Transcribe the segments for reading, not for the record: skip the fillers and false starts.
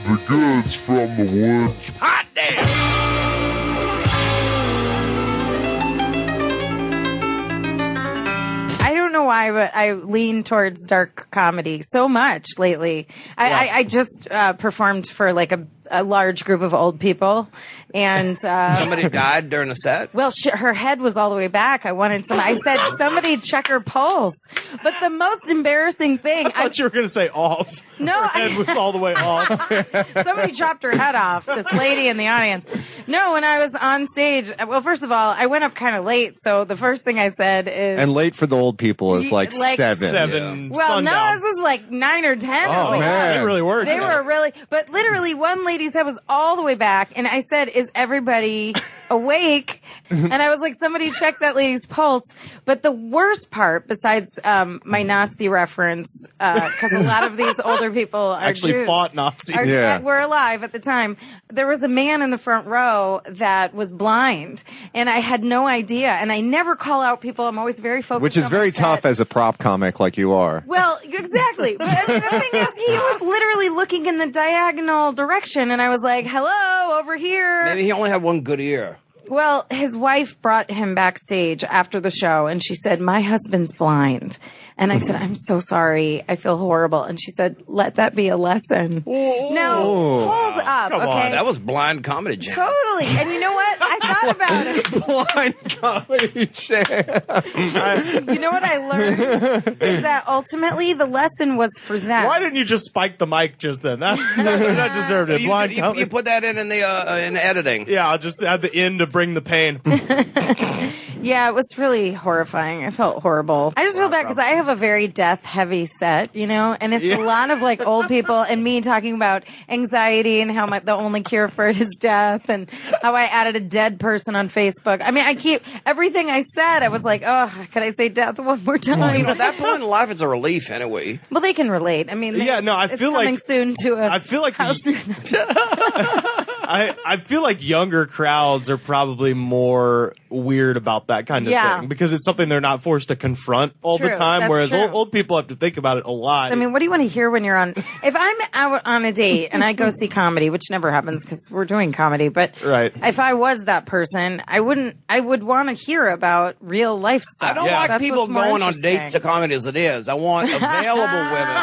The goods from the wood. Hot damn! I don't know why, but I lean towards dark comedy so much lately. I just performed for like a large group of old people, and Somebody died during a set? well, her head was all the way back. I said, somebody check her pulse. But the most embarrassing thing, I thought you were going to say off. No, Her head was all the way off. somebody chopped her head off, this lady in the audience. No, when I was on stage, well, first of all, I went up kind of late, so the first thing I said is... And late for the old people is like 7. 7 Well, sundown. no, this was like 9 or 10. Oh, Like, man. It really worked. They were really, but literally one lady's head was all the way back, and I said, "Is everybody awake?" And I was like, "Somebody check that lady's pulse." But the worst part, besides my Nazi reference, because a lot of these older people are Actually Jews, fought Nazis. were alive at the time. There was a man in the front row that was blind, and I had no idea. And I never call out people. I'm always very focused. Which is on very my set. tough as a prop comic like you are. Well, exactly. But I mean, the thing is, he was literally looking in the diagonal direction, and I was like, "Hello, over here." Maybe he only had one good ear. Well, his wife brought him backstage after the show, and she said, "My husband's blind." And I said, "I'm so sorry. I feel horrible." And she said, "Let that be a lesson." Now, hold up, Come on, okay? That was blind comedy jam. Totally. And you know what? I thought about it. Blind comedy jam. You know what I learned? Is that ultimately the lesson was for them. Why didn't you just spike the mic just then? That deserved it. Blind comedy. You put that in the in editing. Yeah, I'll just add the end to bring the pain. Yeah, it was really horrifying. I felt horrible. I just feel bad because I have a very death-heavy set, you know, and it's a lot of like old people and me talking about anxiety and how the only cure for it is death, and how I added a dead person on Facebook. I mean, I keep everything I said. I was like, oh, could I say death one more time? At that point in life, it's a relief anyway. Well, they can relate. I mean, Yeah, no, I it's feel like- coming soon to a I feel like house. I feel like younger crowds are probably more weird about that kind of thing because it's something they're not forced to confront all the True, time, that's whereas true. old people have to think about it a lot. I mean, what do you want to hear when you're on? If I'm out on a date and I go see comedy, which never happens because we're doing comedy, but Right. if I was that person, I would want to hear about real life stuff. I don't Yeah. like That's people what's more going on interesting. dates to comedy as it is. I want available women.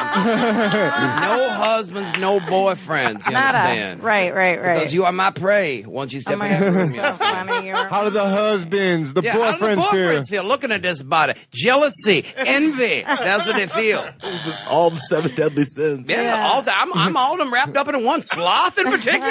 No husbands, no boyfriends. You Nada. understand? Right. Because you are my prey once you step Oh my in that God, room. so funny. How do the husbands, the Yeah, how do the boyfriends feel? boyfriends feel looking at this body? Jealousy, envy. That's what they feel. Just all the 7 deadly sins. Yeah, Yeah. all the, I'm all of them wrapped up in one. Sloth in particular.